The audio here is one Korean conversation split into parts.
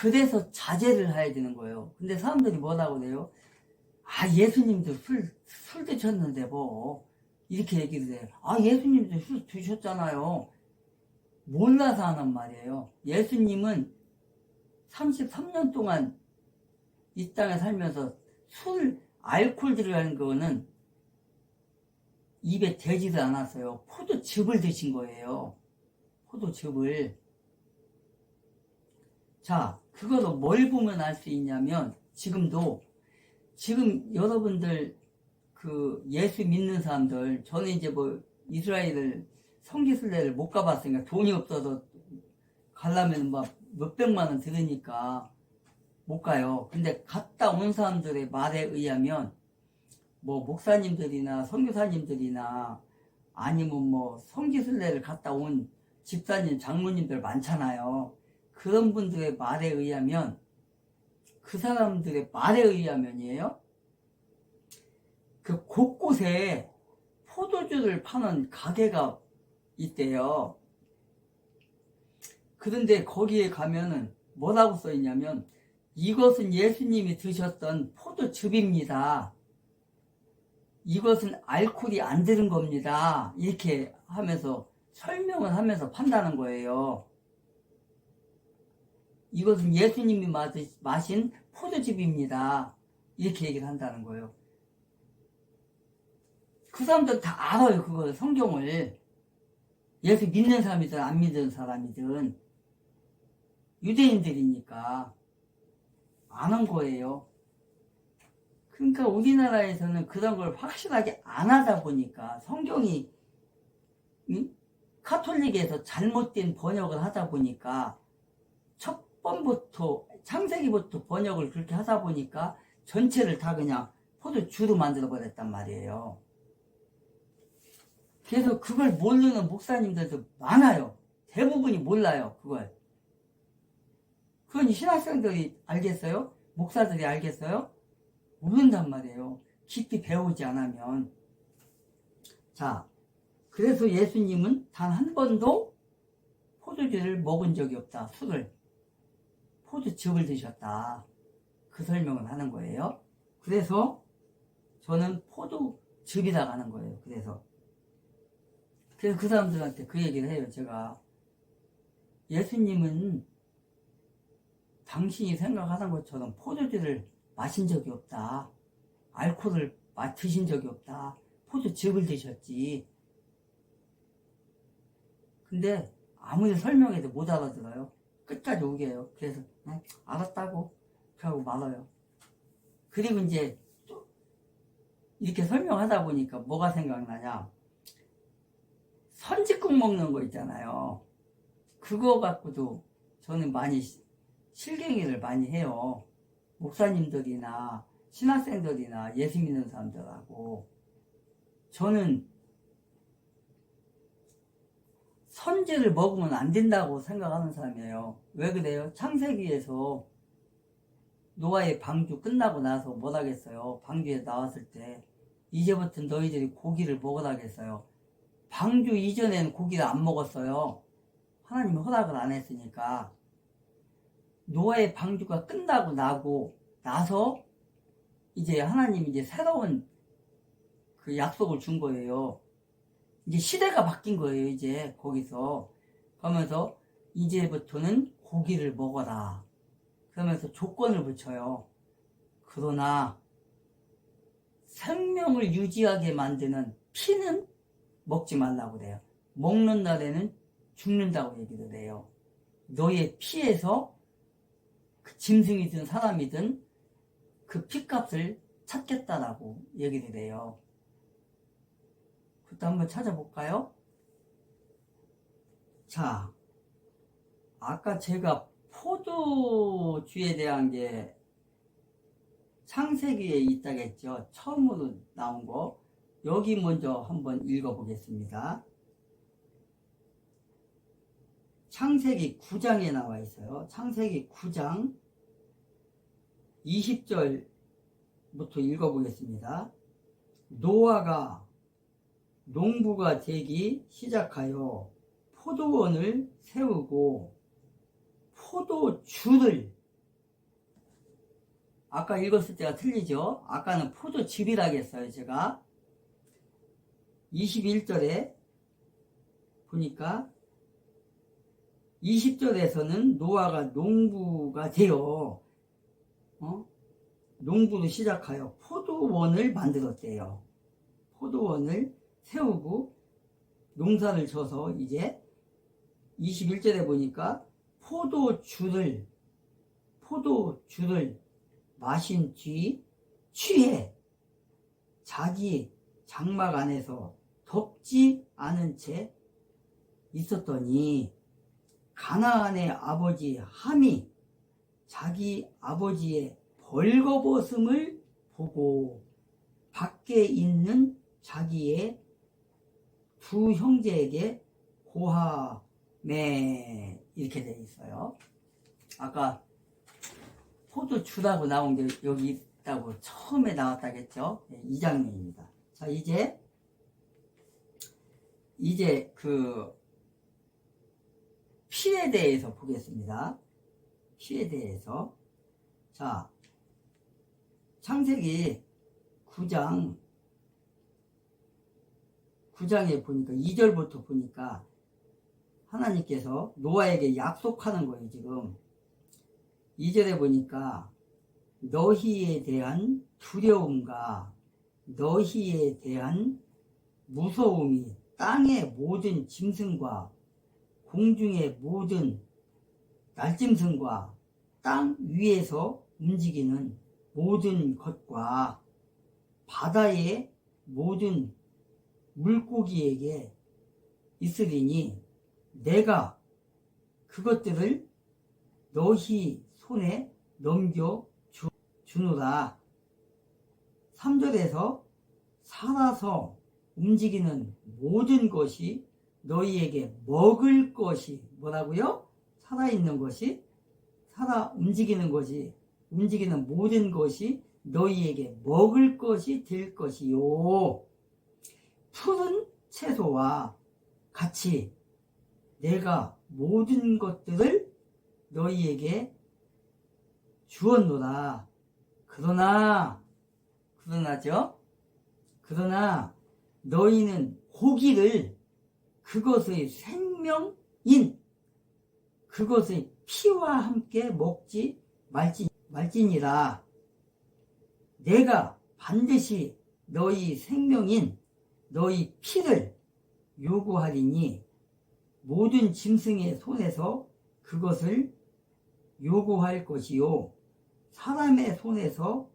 그래서 자제를 해야 되는 거예요. 근데 사람들이 뭐라고 그래요? 아, 예수님도 술 드셨는데 뭐 이렇게 얘기를 해요. 아, 예수님도 술 드셨잖아요. 몰라서 하는 말이에요. 예수님은 33년 동안 이 땅에 살면서 알코올 들어가는 거는 입에 대지도 않았어요. 포도즙을 드신 거예요. 포도즙을. 자, 그거로 뭘 보면 알 수 있냐면, 지금 여러분들, 예수 믿는 사람들, 저는 이제 뭐, 이스라엘을, 성지순례를 못 가봤으니까 돈이 없어서 가려면 막 몇백만 원 들으니까 못 가요. 근데 갔다 온 사람들의 말에 의하면, 뭐, 목사님들이나 선교사님들이나 아니면 뭐, 성지순례를 갔다 온 집사님, 장로님들 많잖아요. 그런 분들의 말에 의하면, 그 사람들의 말에 의하면이에요. 그 곳곳에 포도주를 파는 가게가 있대요. 그런데 거기에 가면은 뭐라고 써있냐면, 이것은 예수님이 드셨던 포도즙입니다. 이것은 알코올이 안 들은 겁니다. 이렇게 하면서 설명을 하면서 판다는 거예요. 이것은 예수님이 마신 포도즙입니다. 이렇게 얘기를 한다는 거예요. 그 사람들 다 알아요. 그거 성경을. 예수 믿는 사람이든 안 믿는 사람이든 유대인들이니까 아는 거예요. 그러니까 우리나라에서는 그런 걸 확실하게 안 하다 보니까 성경이 카톨릭에서 잘못된 번역을 하다 보니까 첫 번부터 창세기부터 번역을 그렇게 하다 보니까 전체를 다 그냥 포도주로 만들어 버렸단 말이에요. 그래서 그걸 모르는 목사님들도 많아요. 대부분이 몰라요. 그걸. 그건 신학생들이 알겠어요? 목사들이 알겠어요? 모른단 말이에요. 깊이 배우지 않으면. 자, 그래서 예수님은 단 한 번도 포도주를 먹은 적이 없다. 술을. 포도즙을 드셨다. 그 설명을 하는 거예요. 그래서 저는 포도즙이라고 하는 거예요. 그래서 그 사람들한테 그 얘기를 해요. 제가 예수님은 당신이 생각하는 것처럼 포도주를 마신 적이 없다. 알코올을 드신 적이 없다. 포도즙을 드셨지. 근데 아무리 설명해도 못 알아들어요. 끝까지 우겨요. 그래서 알았다고 하고 말아요. 그리고 이제 또 이렇게 설명하다 보니까 뭐가 생각나냐. 선짓국 먹는 거 있잖아요. 그거 갖고도 저는 많이 실갱이를 많이 해요. 목사님들이나 신학생들이나 예수 믿는 사람들하고. 저는 선지를 먹으면 안 된다고 생각하는 사람이에요. 왜 그래요? 창세기에서 노아의 방주 끝나고 나서 뭘 하겠어요? 방주에 나왔을 때 이제부터 너희들이 고기를 먹으라겠어요. 방주 이전에는 고기를 안 먹었어요. 하나님이 허락을 안 했으니까. 노아의 방주가 끝나고 나서 이제 하나님이 이제 새로운 그 약속을 준 거예요. 이제 시대가 바뀐 거예요. 이제 거기서 그러면서 이제부터는 고기를 먹어라. 그러면서 조건을 붙여요. 그러나 생명을 유지하게 만드는 피는 먹지 말라고 그래요. 먹는 날에는 죽는다고 얘기를 해요. 너의 피에서 그 짐승이든 사람이든 그 피값을 찾겠다라고 얘기를 해요. 그것도 한번 찾아볼까요? 자, 아까 제가 포도주에 대한 게 창세기에 있다고 했죠. 처음으로 나온 거. 여기 먼저 한번 읽어보겠습니다. 창세기 9장에 나와 있어요. 창세기 9장 20절부터 읽어보겠습니다. 노아가 농부가 되기 시작하여 포도원을 세우고 포도주를 아까 읽었을 때가 틀리죠? 아까는 포도즙이라고 했어요, 제가. 21절에 보니까 20절에서는 노아가 농부가 되어 농부를 시작하여 포도원을 만들었대요. 포도원을 세우고 농사를 져서 이제 21절에 보니까 포도주를 마신 뒤 취해 자기 장막 안에서 덥지 않은 채 있었더니 가나안의 아버지 함이 자기 아버지의 벌거벗음을 보고 밖에 있는 자기의 두 형제에게 고하매 이렇게 되어 있어요. 아까 포도주라고 나온 게 여기 있다고 처음에 나왔다겠죠? 이 장면입니다. 자, 이제 그 피에 대해서 보겠습니다. 피에 대해서. 자, 창세기 9장에 보니까 2절부터 보니까 하나님께서 노아에게 약속하는 거예요, 지금. 2절에 보니까 너희에 대한 두려움과 너희에 대한 무서움이 땅의 모든 짐승과 공중의 모든 날짐승과 땅 위에서 움직이는 모든 것과 바다의 모든 물고기에게 있으리니 내가 그것들을 너희 손에 넘겨주노라. 3절에서 살아서 움직이는 모든 것이 너희에게 먹을 것이 뭐라고요? 살아있는 것이 움직이는 것이 움직이는 모든 것이 너희에게 먹을 것이 될 것이요. 푸른 채소와 같이 내가 모든 것들을 너희에게 주었노라. 그러나 너희는 고기를 그것의 생명인 그것의 피와 함께 먹지 말지니라. 내가 반드시 너희 생명인 너희 피를 요구하리니 모든 짐승의 손에서 그것을 요구할 것이요 사람의 손에서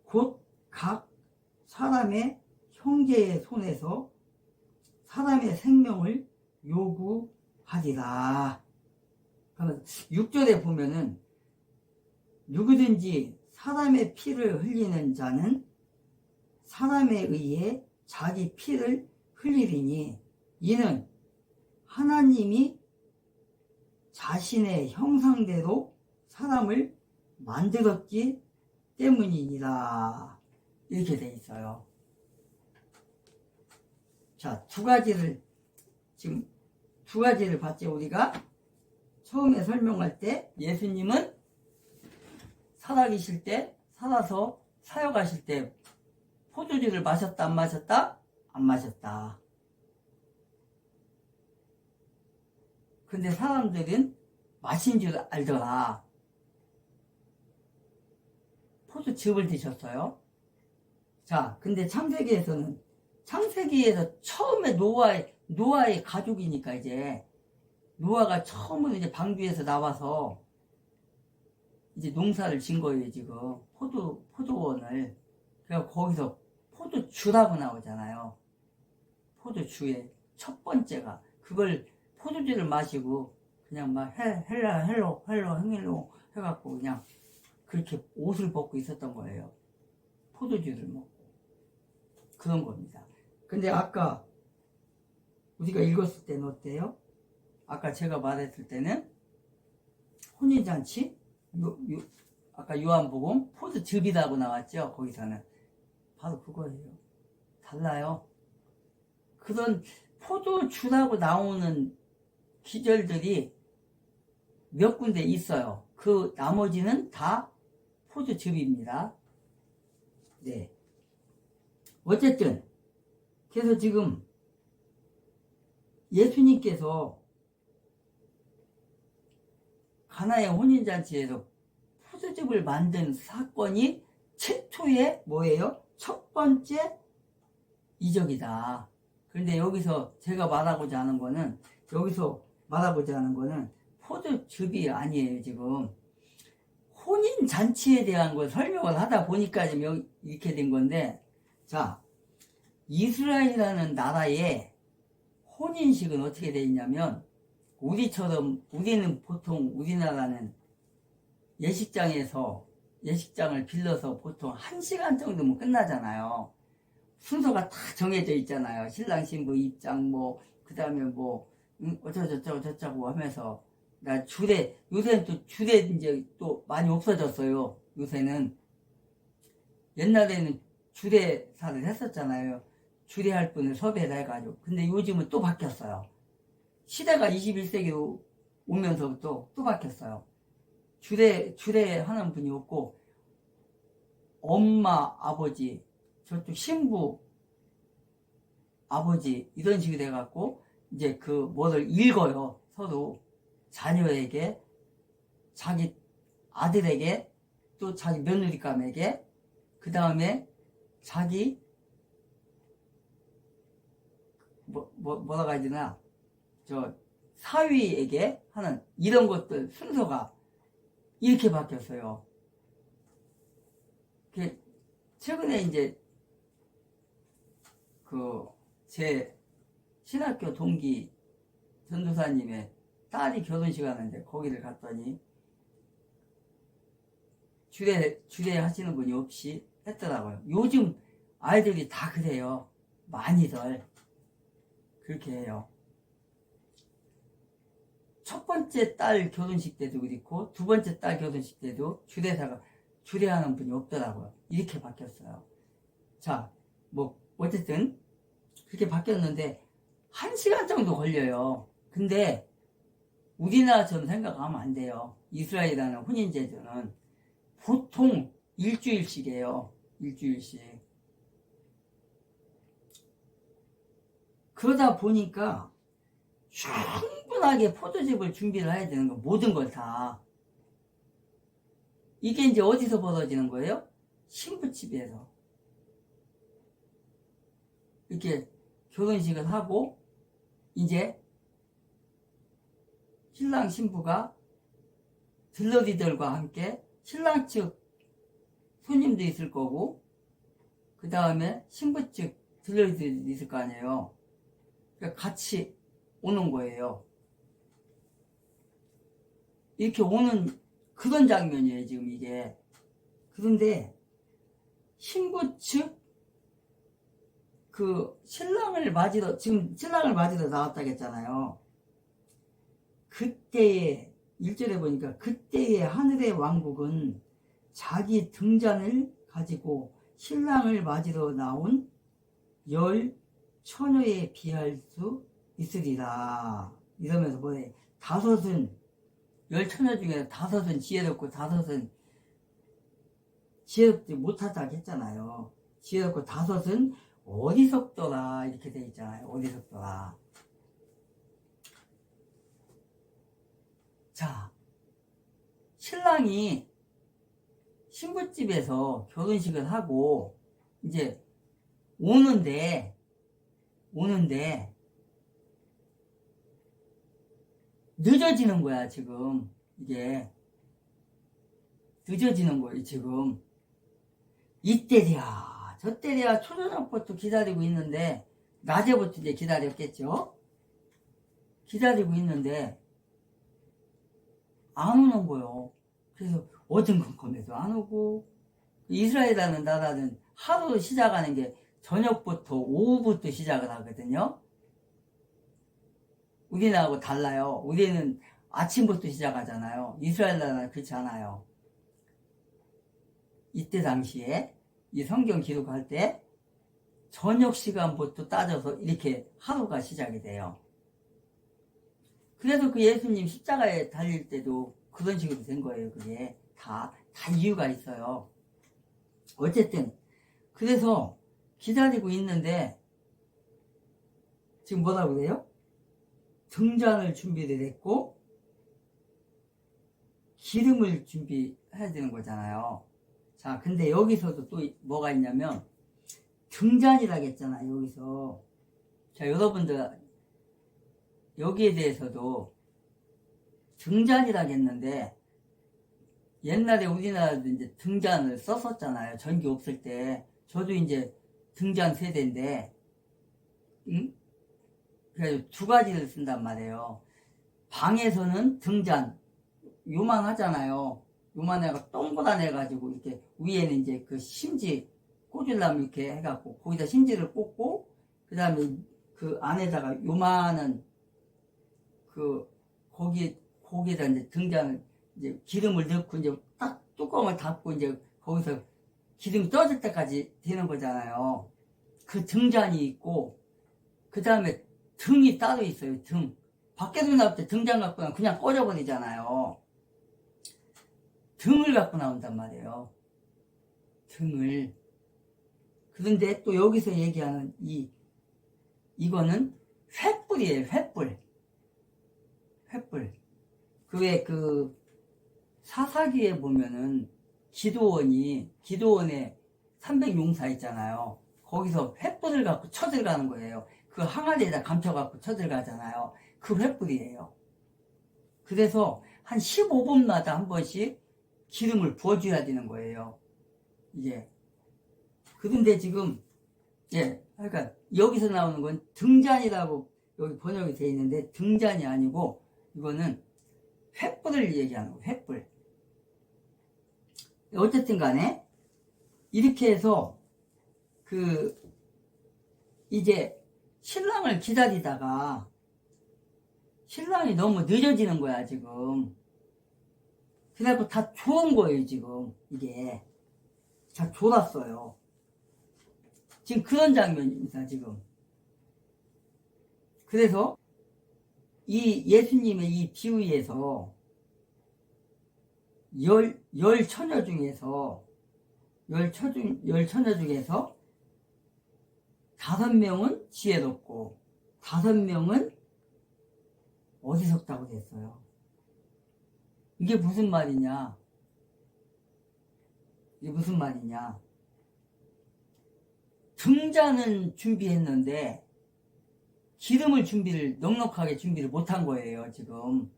곧 각 사람의 형제의 손에서 사람의 생명을 요구하리라. 그러면 6절에 보면은 누구든지 사람의 피를 흘리는 자는 사람에 의해 자기 피를 흘리리니 이는 하나님이 자신의 형상대로 사람을 만들었기 때문이니라. 이렇게 돼 있어요. 자, 두 가지를 봤죠, 우리가? 처음에 설명할 때 예수님은 살아계실 때, 살아서 사역하실 때 포도주를 마셨다, 안 마셨다? 안 마셨다. 근데 사람들은 마신 줄 알더라. 포도즙을 드셨어요. 자, 근데 창세기에서 처음에 노아의 가족이니까 이제 노아가 처음으로 이제 방주에서 나와서 이제 농사를 진 거예요, 지금. 포도원을. 그래서 거기서 포도주라고 나오잖아요. 포도주의 첫 번째가. 그걸 포도주를 마시고 그냥 막 헬로 해갖고 그냥 그렇게 옷을 벗고 있었던 거예요. 포도주를 먹고. 그런 겁니다. 근데 아까 우리가 읽었을 때는 어때요? 아까 제가 말했을 때는 혼인잔치? 아까 요한복음 포도즙이라고 나왔죠? 거기서는. 바로 그거예요. 달라요. 그런 포도주라고 나오는 기절들이 몇 군데 있어요. 그 나머지는 다 포도즙입니다. 네. 어쨌든 그래서 지금 예수님께서 가나의 혼인잔치에서 포도즙을 만든 사건이 최초의 뭐예요? 첫 번째 이적이다. 그런데 여기서 제가 말하고자 하는 거는 포도즙이 아니에요. 지금 혼인잔치에 대한 걸 설명을 하다 보니까 지금 이렇게 된 건데, 자, 이스라엘이라는 나라의 혼인식은 어떻게 되어 있냐면, 우리는 보통 우리나라는 예식장을 빌려서 보통 1시간 정도면 끝나잖아요. 순서가 다 정해져 있잖아요. 신랑 신부 입장 그 다음에 어쩌고 하면서 요새는 또 주례 이제 또 많이 없어졌어요. 요새는 옛날에는 주례사를 했었잖아요. 주례할 분을 섭외를 해가지고. 근데 요즘은 또 바뀌었어요. 시대가 21세기로 오면서부터 또 바뀌었어요. 주례하는 분이 없고, 엄마, 아버지, 저쪽 신부, 아버지, 이런 식이 돼갖고, 이제 뭐를 읽어요. 서로. 자녀에게, 자기 아들에게, 또 자기 며느리감에게, 그 다음에 자기, 뭐라고 해야 되나, 사위에게 하는 이런 것들 순서가 이렇게 바뀌었어요. 최근에 이제 제 신학교 동기 전도사님의 딸이 결혼식 하는데 거기를 갔더니 주례 하시는 분이 없이 했더라고요. 요즘 아이들이 다 그래요. 많이들 그렇게 해요. 첫 번째 딸 결혼식 때도 그렇고 두 번째 딸 결혼식 때도 주례사가 주례하는 분이 없더라고요. 이렇게 바뀌었어요. 자, 어쨌든 그렇게 바뀌었는데 1시간 정도 걸려요. 근데 우리나라처럼 생각하면 안 돼요. 이스라엘이라는 혼인제도는 보통 일주일씩이에요. 일주일씩. 그러다 보니까 충분하게 포도즙을 준비를 해야 되는 거, 모든 걸 다. 이게 이제 어디서 벌어지는 거예요? 신부집에서. 이렇게 결혼식을 하고, 이제 신랑 신부가 들러리들과 함께 신랑 측 손님도 있을 거고, 그 다음에 신부 측 들러리들도 있을 거 아니에요. 그러니까 같이 오는 거예요. 이렇게 오는 그런 장면이에요, 지금 이게. 그런데 신부 측 신랑을 맞으러 나왔다고 했잖아요. 그때의 1절에 보니까 그때의 하늘의 왕국은 자기 등잔을 가지고 신랑을 맞으러 나온 10 처녀에 비할 수 있으리라. 이러면서 뭐래? 5은 10 처녀 중에 5은 지혜롭고 5은 지혜롭지 못하다고 했잖아요. 지혜롭고 5은 어리석더라 이렇게 돼 있잖아요. 어리석더라. 자, 신랑이 신부집에서 결혼식을 하고 이제 오는데 늦어지는 거야. 지금 이게 늦어지는 거예요. 지금 이때야 저때야 초저녁부터 기다리고 있는데, 낮에부터 이제 기다렸겠죠. 기다리고 있는데 안 오는 거예요. 그래서 어정쩡해서 안 오고, 이스라엘이라는 나라는 하루 시작하는 게 저녁부터 오후부터 시작을 하거든요. 우리나라하고 달라요. 우리는 아침부터 시작하잖아요. 이스라엘 나라는 그렇지 않아요. 이때 당시에 이 성경 기록할 때 저녁 시간부터 따져서 이렇게 하루가 시작이 돼요. 그래서 그 예수님 십자가에 달릴 때도 그런 식으로 된 거예요. 그게 다 다 이유가 있어요. 어쨌든 그래서 기다리고 있는데 지금 뭐라고 그래요? 등잔을 준비를 했고 기름을 준비해야 되는 거잖아요. 자, 근데 여기서도 또 뭐가 있냐면 등잔이라고 했잖아요. 여기서. 자, 여러분들 여기에 대해서도 등잔이라고 했는데 옛날에 우리나라도 이제 등잔을 썼었잖아요. 전기 없을 때. 저도 이제 등잔 세대인데, 그래서 두 가지를 쓴단 말이에요. 방에서는 등잔, 요만하잖아요. 요만해가 동그란 해가지고, 이렇게 위에는 이제 그 심지 꽂으려면 이렇게 해갖고, 거기다 심지를 꽂고, 그 다음에 그 안에다가 요만한 거기에다 이제 등잔을, 이제 기름을 넣고, 이제 딱 뚜껑을 닫고, 이제 거기서 기름이 떠질 때까지 되는 거잖아요. 그 등잔이 있고, 그 다음에 등이 따로 있어요, 등. 밖에서 나올 때 등잔 갖고 나면 그냥 꺼져버리잖아요. 등을 갖고 나온단 말이에요. 등을. 그런데 또 여기서 얘기하는 이거는 횃불이에요, 횃불. 횃불. 사사기에 보면은 기도원에 300용사 있잖아요. 거기서 횃불을 갖고 쳐들어가는 거예요. 그 항아리에다 감춰갖고 쳐들어가잖아요. 그 횃불이에요. 그래서 한 15분마다 한 번씩 기름을 부어줘야 되는 거예요. 이게. 그런데 지금, 그러니까 여기서 나오는 건 등잔이라고 여기 번역이 되어 있는데 등잔이 아니고 이거는 횃불을 얘기하는 거예요. 횃불. 어쨌든 간에 이렇게 해서 이제 신랑을 기다리다가 신랑이 너무 늦어지는 거야 지금. 그래갖고 다 좋은 거예요 지금. 이게 다 졸았어요. 지금 그런 장면입니다 지금. 그래서 이 예수님의 이 비유에서 열 처녀 중에서 5명은 지혜롭고 5명은 어리석다고 됐어요. 이게 무슨 말이냐? 등잔은 준비했는데 기름을 넉넉하게 준비를 못한 거예요 지금.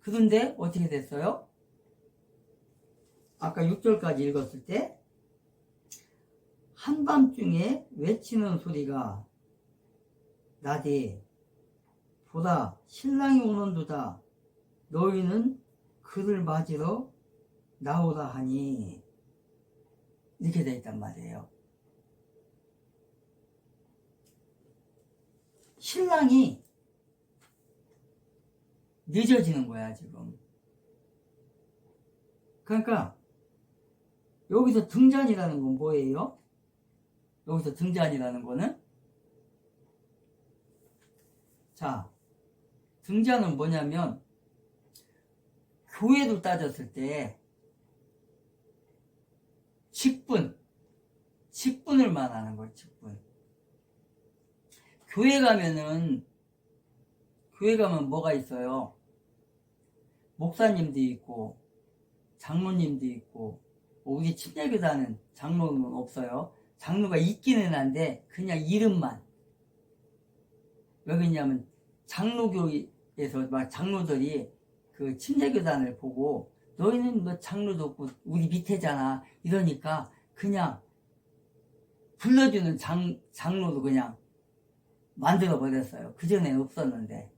그런데 어떻게 됐어요? 아까 6절까지 읽었을 때 한밤중에 외치는 소리가 나되 보라 신랑이 오는도다 너희는 그를 맞으러 나오라 하니 이렇게 되어 있단 말이에요. 신랑이 늦어지는 거야 지금. 그러니까 여기서 등잔이라는 건 뭐예요? 여기서 등잔이라는 거는 등잔은 뭐냐면 교회로 따졌을 때 직분을 말하는 거예요. 직분. 교회 가면 뭐가 있어요? 목사님도 있고 장로님도 있고 우리 침례교단은 장로는 없어요. 장로가 있기는 한데 그냥 이름만. 왜 그러냐면 장로교에서 막 장로들이 그 침례교단을 보고 너희는 뭐 장로도 없고 우리 밑에잖아 이러니까 그냥 불러주는 장로도 그냥 만들어 버렸어요. 그전에는 없었는데.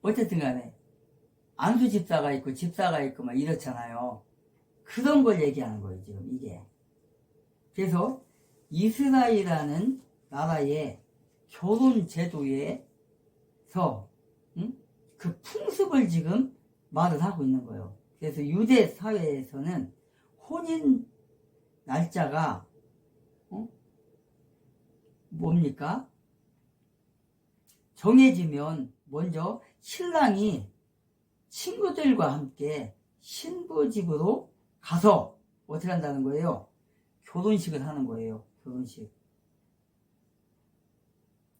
어쨌든 간에 안수 집사가 있고 집사가 있고 막 이렇잖아요. 그런 걸 얘기하는 거예요 지금 이게. 그래서 이스라엘이라는 나라의 결혼 제도에서 그 풍습을 지금 말을 하고 있는 거예요. 그래서 유대 사회에서는 혼인 날짜가 뭡니까? 정해지면 먼저 신랑이 친구들과 함께 신부 집으로 가서 어떻게 한다는 거예요? 결혼식을 하는 거예요.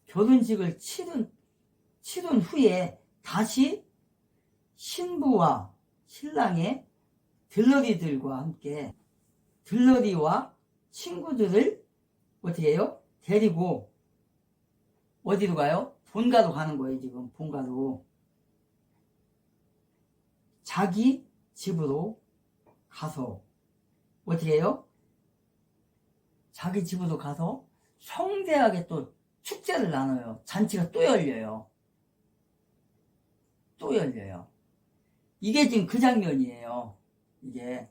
결혼식을 치른 후에 다시 신부와 신랑의 들러리들과 함께 들러리와 친구들을 어떻게 해요? 데리고 어디로 가요? 본가로 가는 거예요. 지금 본가로 자기 집으로 가서 어떻게 해요? 자기 집으로 가서 성대하게 또 축제를 나눠요. 잔치가 또 열려요. 이게 지금 그 장면이에요. 이게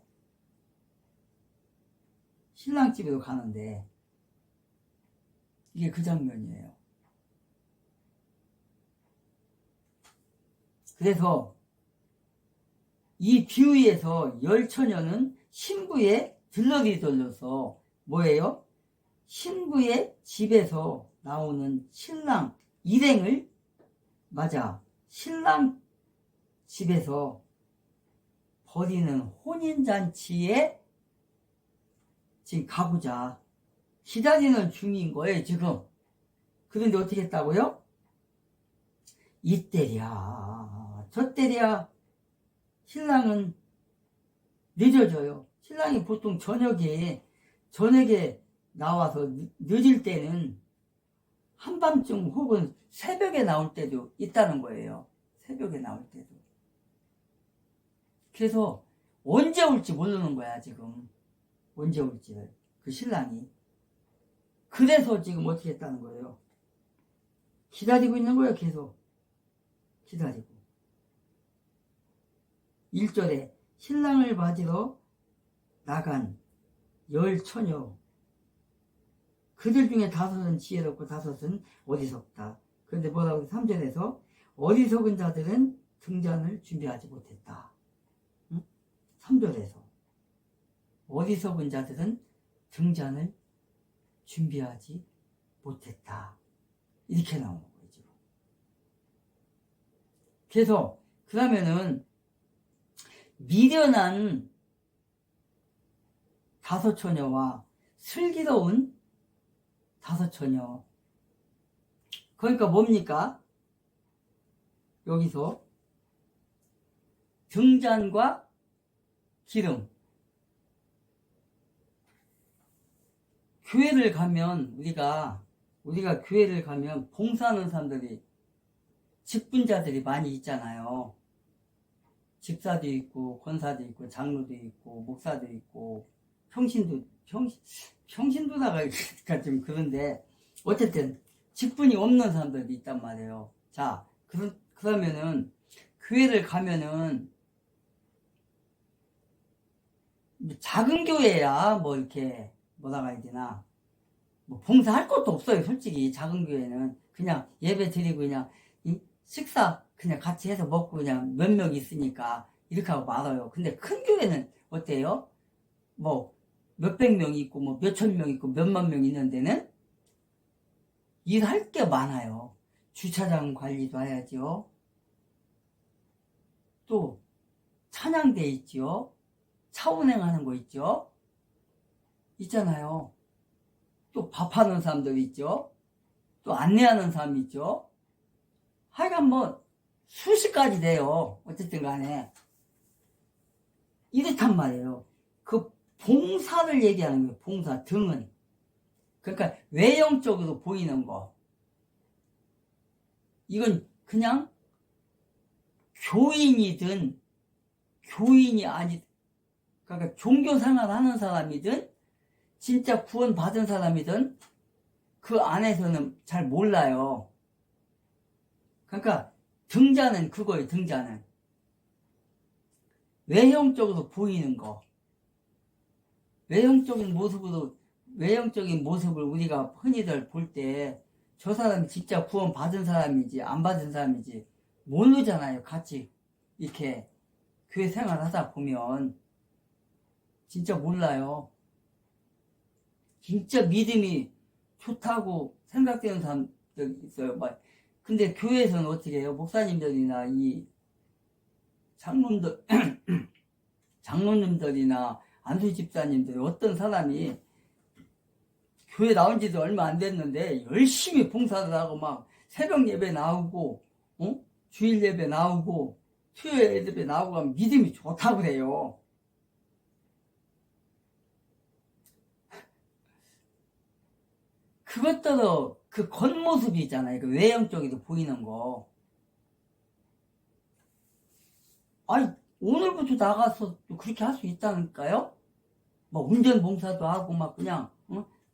신랑 집으로 가는데 이게 그 장면이에요. 그래서 이 비유에서 열처녀는 신부의 들러리들로서 뭐예요? 신부의 집에서 나오는 신랑 일행을 맞아 신랑 집에서 벌이는 혼인잔치에 지금 가고자 기다리는 중인 거예요. 지금. 그런데 어떻게 했다고요? 이때랴 저때랴 신랑은 늦어져요. 신랑이 보통 저녁에 나와서 늦을 때는 한밤중 혹은 새벽에 나올 때도 있다는 거예요. 새벽에 나올 때도. 그래서 언제 올지 모르는 거야 지금. 언제 올지를. 그 신랑이. 그래서 지금 어떻게 했다는 거예요? 기다리고 있는 거예요. 계속. 기다리고. 1절에 신랑을 맞으러 나간 열처녀 그들 중에 5은 지혜롭고 5은 어리석다. 그런데 뭐라고 3절에서 어리석은 자들은 등잔을 준비하지 못했다. 3절에서 어리석은 자들은 등잔을 준비하지 못했다. 이렇게 나오는 거예요. 지금. 그래서 그러면은 미련한 5처녀와 슬기로운 5처녀. 그러니까 뭡니까? 여기서 등잔과 기름. 교회를 가면 우리가 교회를 가면 봉사하는 사람들이 직분자들이 많이 있잖아요. 집사도 있고 권사도 있고 장로도 있고 목사도 있고 평신도다가 좀 그런데 어쨌든 직분이 없는 사람들도 있단 말이에요. 자, 그러면은 교회를 가면은 작은 교회야 뭐 이렇게 뭐라고 해야 되나 뭐 봉사할 것도 없어요. 솔직히 작은 교회는 그냥 예배 드리고 그냥 식사 그냥 같이 해서 먹고 그냥 몇 명 있으니까 이렇게 하고 말아요. 근데 큰 교회는 어때요? 뭐 몇백 명 있고 뭐 몇천 명 있고 몇만 명 있는 데는 일할 게 많아요. 주차장 관리도 해야죠. 또 찬양대 있죠. 차 운행하는 거 있죠. 있잖아요. 또 밥하는 사람들 있죠. 또 안내하는 사람 있죠. 하여간 뭐 수십 가지 돼요. 어쨌든 간에 이렇단 말이에요. 그 봉사를 얘기하는 거예요. 봉사 등은 그러니까 외형적으로 보이는 거 이건 그냥 교인이든 교인이 아니 그러니까 종교생활 하는 사람이든 진짜 구원 받은 사람이든 그 안에서는 잘 몰라요. 그러니까 등잔은 그거예요. 등잔은 외형적으로 보이는 거 외형적인 모습을 우리가 흔히들 볼 때 저 사람이 진짜 구원 받은 사람인지 안 받은 사람인지 모르잖아요. 같이 이렇게 교회 생활하다 보면 진짜 몰라요. 진짜 믿음이 좋다고 생각되는 사람들 있어요. 근데 교회에서는 어떻게 해요? 목사님들이나 이 장로들 장로님들이나 안수 집사님들이 어떤 사람이 교회 나온 지도 얼마 안 됐는데 열심히 봉사를 하고 막 새벽 예배 나오고 주일 예배 나오고 수요일 예배 나오고 하면 믿음이 좋다고 그래요. 그것도 그 겉모습이잖아요. 그 외형적으로 보이는 거. 아니, 오늘부터 나가서 그렇게 할 수 있다니까요? 뭐, 운전 봉사도 하고, 막, 그냥,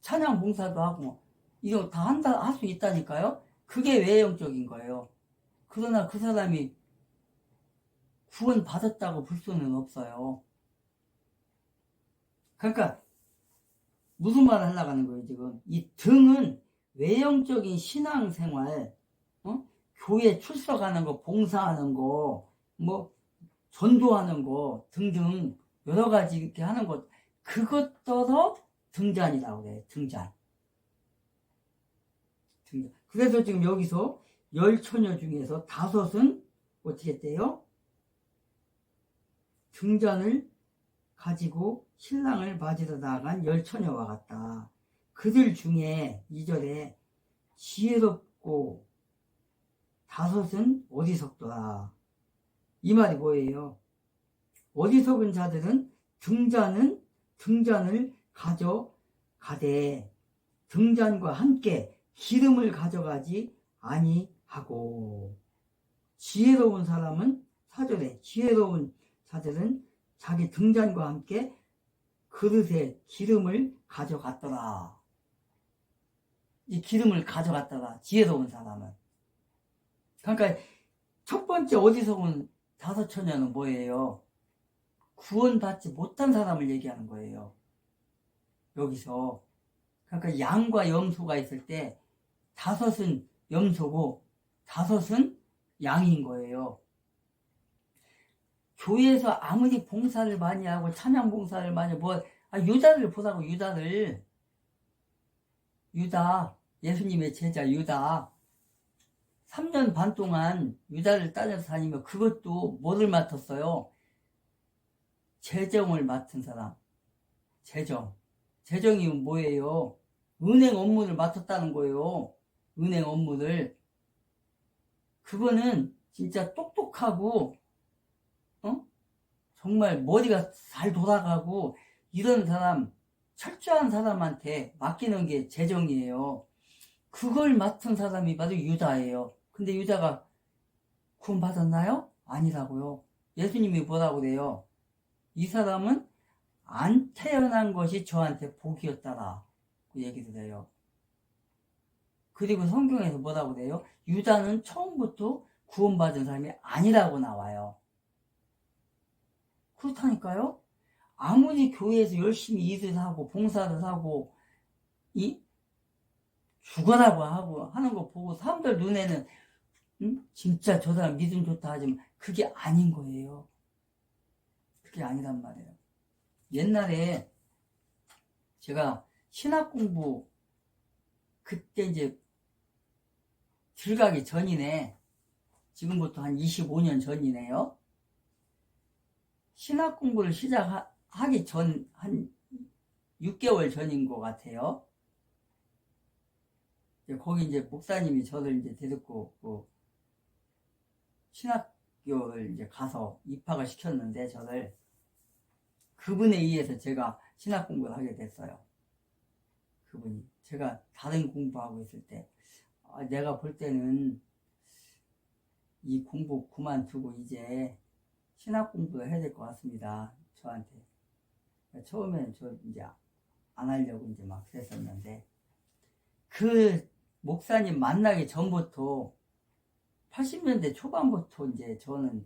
찬양 봉사도 하고, 이거 다 할 수 있다니까요? 그게 외형적인 거예요. 그러나 그 사람이 구원 받았다고 볼 수는 없어요. 그러니까, 무슨 말을 하려고 하는 거예요, 지금? 이 등은 외형적인 신앙생활, 교회 출석하는 거, 봉사하는 거, 뭐, 전도하는 거 등등 여러 가지 이렇게 하는 것, 그것도 등잔이라고 그래요. 등잔. 그래서 지금 여기서 10처녀 중에서 5은 어떻게 했대요? 등잔을 가지고 신랑을 맞으러 나간 10처녀와 같다. 그들 중에 2절에 지혜롭고 5은 어리석더라. 이 말이 뭐예요? 어리석은 자들은 등잔을 가져가되 등잔과 함께 기름을 가져가지 아니하고, 지혜로운 사람은 4절에 지혜로운 자들은 자기 등잔과 함께 그릇에 기름을 가져갔더라. 이 기름을 가져갔더라. 지혜로운 사람은. 그러니까 첫 번째 어리석은 5처녀는 뭐예요? 구원받지 못한 사람을 얘기하는 거예요. 여기서. 그러니까 양과 염소가 있을 때 5은 염소고 5은 양인 거예요. 교회에서 아무리 봉사를 많이 하고 찬양 봉사를 많이 유다를 보라고. 유다, 예수님의 제자 유다. 3년 반 동안 유다를 따라서 다니며 그것도 뭐를 맡았어요? 재정을 맡은 사람. 재정이 뭐예요? 은행 업무를 맡았다는 거예요. 은행 업무를. 그거는 진짜 똑똑하고 정말 머리가 잘 돌아가고 이런 사람, 철저한 사람한테 맡기는 게 재정이에요. 그걸 맡은 사람이 바로 유다예요. 근데 유다가 구원 받았나요? 아니라고요. 예수님이 뭐라고 그래요? 이 사람은 안 태어난 것이 저한테 복이었다라. 그 얘기도 해요. 그리고 성경에서 뭐라고 그래요? 유다는 처음부터 구원받은 사람이 아니라고 나와요. 그렇다니까요? 아무리 교회에서 열심히 일을 하고 봉사를 하고 죽어라고 하고 하는 거 보고 사람들 눈에는 진짜 저 사람 믿음 좋다 하지만 그게 아닌 거예요. 그게 아니란 말이에요. 옛날에 제가 신학 공부 그때 이제 들어가기 전이네. 지금부터 한 25년 전이네요. 신학 공부를 시작하기 전 한 6개월 전인 것 같아요. 거기 이제 목사님이 저를 이제 데리고 신학교를 이제 가서 입학을 시켰는데 저를 그분에 의해서 제가 신학 공부를 하게 됐어요. 그분이. 제가 다른 공부하고 있을 때 내가 볼 때는 이 공부 그만두고 이제 신학 공부를 해야 될 것 같습니다. 저한테. 처음에는 저 이제 안 하려고 이제 막 그랬었는데 그 목사님 만나기 전부터 80년대 초반부터 이제 저는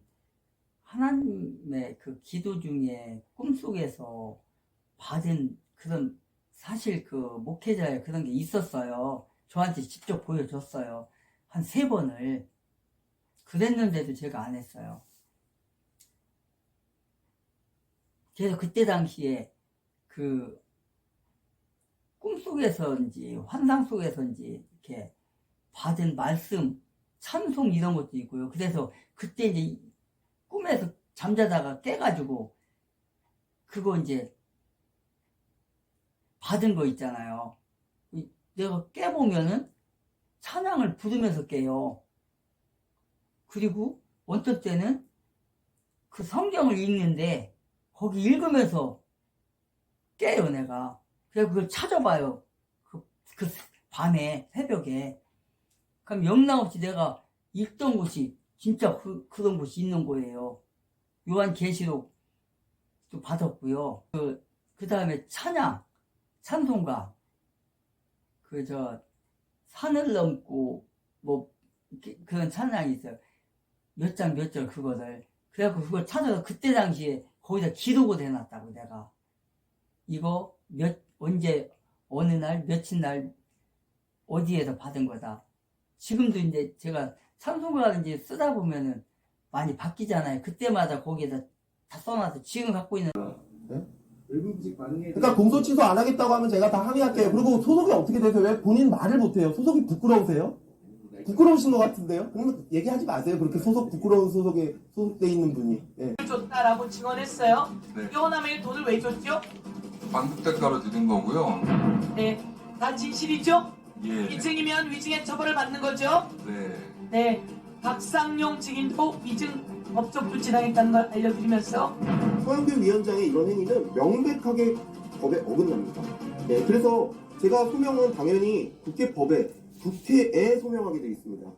하나님의 그 기도 중에 꿈속에서 받은 그런 사실 그 목회자의 그런 게 있었어요. 저한테 직접 보여줬어요. 한 3번을. 그랬는데도 제가 안 했어요. 그래서 그때 당시에 그 꿈속에서인지 환상 속에서인지 이렇게 받은 말씀, 찬송 이런 것도 있고요. 그래서 그때 이제 꿈에서 잠자다가 깨가지고 그거 이제 받은 거 있잖아요. 내가 깨보면은 찬양을 부르면서 깨요. 그리고 어떤 때는 그 성경을 읽는데 거기 읽으면서 깨요, 내가. 그래서 그걸 찾아봐요. 그 밤에, 새벽에. 그럼 영락없이 내가 읽던 곳이 진짜 그런 곳이 있는 거예요. 요한계시록도 받았고요. 그 다음에 찬송가. 산을 넘고, 그런 찬양이 있어요. 몇 장 몇 절 그거를. 그래갖고 그걸 찾아서 그때 당시에 거기다 기록을 해놨다고, 내가. 이거 언제, 어느 날, 며칠 날, 어디에서 받은 거다. 지금도 이제 제가 찬송가를 이제 쓰다 보면은 많이 바뀌잖아요. 그때마다 거기에다 다 써놔서 지금 갖고 있는. 네? 그러니까 공소 취소 안 하겠다고 하면 제가 다 항의할게요. 그리고 소속이 어떻게 되세요? 왜 본인 말을 못해요? 소속이 부끄러우세요? 부끄러우신 것 같은데요? 그러면 얘기하지 마세요. 그렇게 부끄러운 소속에 소속돼 있는 분이. 예. 줬다라고 증언했어요. 네. 이혼함에 돈을 왜 줬죠? 방북대가로 드린 거고요. 네, 다 진실이죠? 예. 이 증이면 위증의 처벌을 받는 거죠? 네. 네, 박상용 증인도 위증 법적 조치당했다는 걸 알려드리면서 서영교 위원장의 이런 행위는 명백하게 법에 어긋납니다. 네, 그래서 제가 소명은 당연히 국회에 소명하게 되어 있습니다.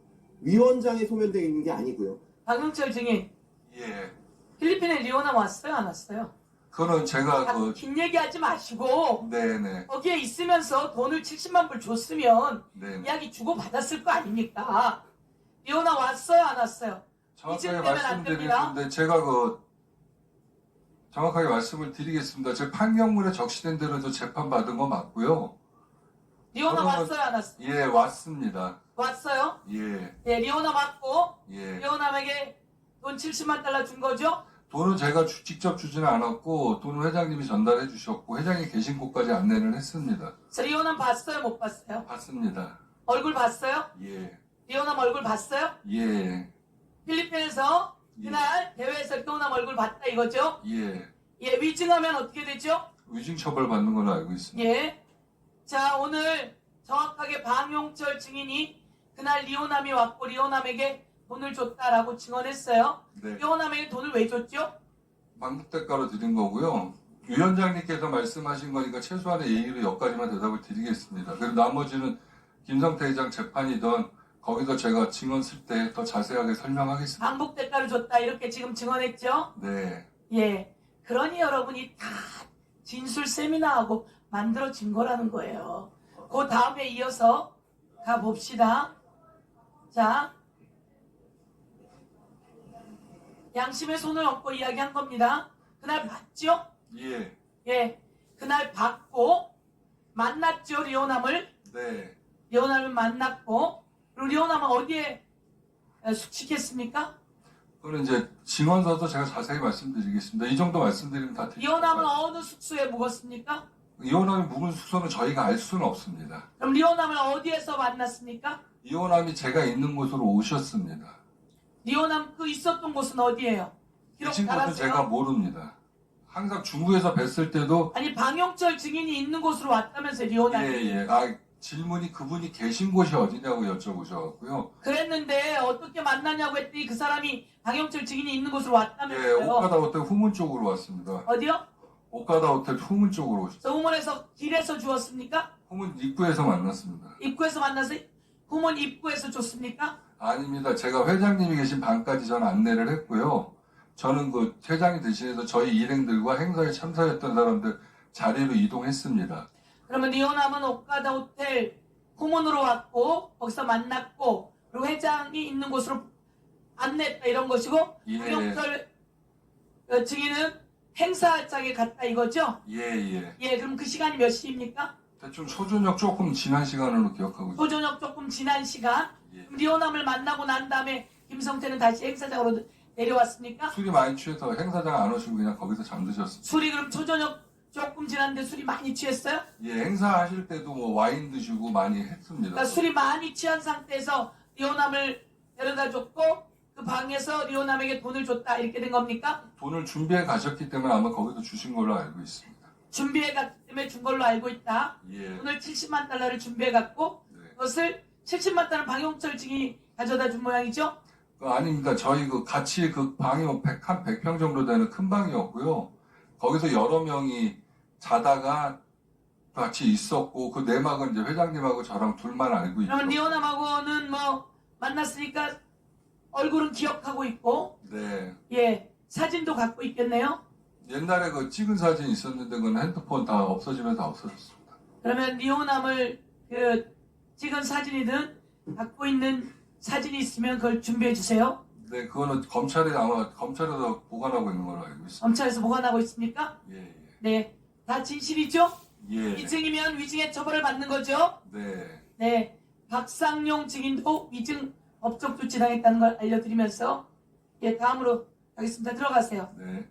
위원장에 소명되어 있는 게 아니고요. 박영철 증인, 예. 필리핀에 리오남 왔어요? 안 왔어요? 그거는 제가 긴 얘기하지 마시고 네네. 거기에 있으면서 돈을 70만 불 줬으면 네. 이야기 주고 받았을 거 아닙니까? 리오남 왔어요? 안 왔어요? 정확하게 이쯤되면 안 됩니다. 말씀드리겠는데 제가 정확하게 말씀을 드리겠습니다. 제 판결문에 적시된 대로 저 재판 받은 거 맞고요. 리오남 저는 왔어요? 안 왔어요? 예, 왔습니다. 왔어요? 예. 네, 리오남 왔고 예. 리오남에게 돈 70만 달러 준 거죠? 돈은 제가 직접 주지는 않았고 돈은 회장님이 전달해 주셨고 회장이 계신 곳까지 안내를 했습니다. 그래서 리오남 봤어요? 못 봤어요? 봤습니다. 얼굴 봤어요? 예. 리오남 얼굴 봤어요? 예. 필리핀에서 예. 그날 대회에서 리오남 얼굴 봤다 이거죠? 예. 예, 위증하면 어떻게 되죠? 위증 처벌 받는 걸로 알고 있습니다. 예. 자, 오늘 정확하게 방용철 증인이 그날 리오남이 왔고 리오남에게 돈을 줬다라고 증언했어요. 네. 리오남에게 돈을 왜 줬죠? 방북대가로 드린 거고요. 위원장님께서 말씀하신 거니까 최소한의 예의로 여기까지만 대답을 드리겠습니다. 그리고 나머지는 김성태 회장 재판이던 거기서 제가 증언 쓸 때 더 자세하게 설명하겠습니다. 방북 대가를 줬다 이렇게 지금 증언했죠? 네. 예. 그러니 여러분이 다 진술 세미나하고 만들어진 거라는 거예요. 그 다음에 이어서 가봅시다. 자, 양심의 손을 얹고 이야기한 겁니다. 그날 봤죠? 예. 예. 그날 봤고 만났죠, 리오남을. 네. 리오남을 만났고 그리고 리오남은 어디에 숙식했습니까? 그거는 이제 증언서도 제가 자세히 말씀드리겠습니다. 이 정도 말씀드리면 다 드릴 리오남은 거예요. 어느 숙소에 묵었습니까? 이혼함이 묵은 숙소는 저희가 알 수는 없습니다. 그럼 리오남을 어디에서 만났습니까? 이혼함이 제가 있는 곳으로 오셨습니다. 리오남 그 있었던 곳은 어디예요? 그 기록 친구는 달았어요? 제가 모릅니다. 항상 중국에서 뵀을 때도 아니 방영철 증인이 있는 곳으로 왔다면서 리오남이. 예. 질문이 그분이 계신 곳이 어디냐고 여쭤보셔갖고요. 그랬는데 어떻게 만나냐고 했더니 그 사람이 방영철 증인이 있는 곳으로 예, 왔다면서요. 오카다 호텔 후문 쪽으로 왔습니다. 어디요? 오카다 호텔 후문 쪽으로 오셨어요. 서우문에서 길에서 주었습니까? 후문 입구에서 만났습니다. 입구에서 만나서 후문 입구에서 줬습니까? 아닙니다. 제가 회장님이 계신 방까지 저는 안내를 했고요. 저는 그 회장이 대신해서 저희 일행들과 행사에 참석했던 사람들 자리로 이동했습니다. 그러면 리오남은 오카다 호텔 후문으로 왔고 거기서 만났고 그리고 회장이 있는 곳으로 안내했다 이런 것이고 예. 방영철 증인은 행사장에 갔다 이거죠? 예. 예, 그럼 그 시간이 몇 시입니까? 대충 초저녁 조금 지난 시간으로 기억하고 있습니다. 소저녁 조금 지난 시간. 예. 그럼 리오남을 만나고 난 다음에 김성태는 다시 행사장으로 내려왔습니까? 술이 많이 취해서 행사장 안 오시고 그냥 거기서 잠드셨습니다. 술이 그럼 초저녁 조금 지났는데 술이 많이 취했어요? 예, 행사하실 때도 뭐 와인 드시고 많이 했습니다. 그러니까 술이 많이 취한 상태에서 리오남을 데려다 줬고 그 그 방에서 리오남에게 돈을 줬다 이렇게 된 겁니까? 돈을 준비해 가셨기 때문에 아마 거기서 주신 걸로 알고 있습니다. 준비해 갔기 때문에 준 걸로 알고 있다. 예. 돈을 70만 달러를 준비해 갔고 네. 그것을 70만 달러 방용철 증인이 가져다 준 모양이죠. 아닙니다. 저희 그 같이 그 방이 한 100평 정도 되는 큰 방이었고요. 거기서 여러 명이 자다가 같이 있었고 그 내막은 이제 회장님하고 저랑 둘만 알고 있죠. 그러면 리오남하고는 뭐 만났으니까 얼굴은 기억하고 있고 네. 예 사진도 갖고 있겠네요. 옛날에 그 찍은 사진 있었는데 그건 핸드폰 다 없어지면 다 없어졌습니다. 그러면 리오남을 그 찍은 사진이든 갖고 있는 사진이 있으면 그걸 준비해 주세요. 네, 그거는 검찰에 아마 검찰에서 보관하고 있는 걸로 알고 있습니다. 검찰에서 보관하고 있습니까? 예, 네, 다 진실이죠? 예. 예. 위증이면 위증의 처벌을 받는 거죠? 네. 네, 박상용 증인도 위증 법적 조치 당했다는 걸 알려드리면서 예 다음으로 가겠습니다. 들어가세요. 네.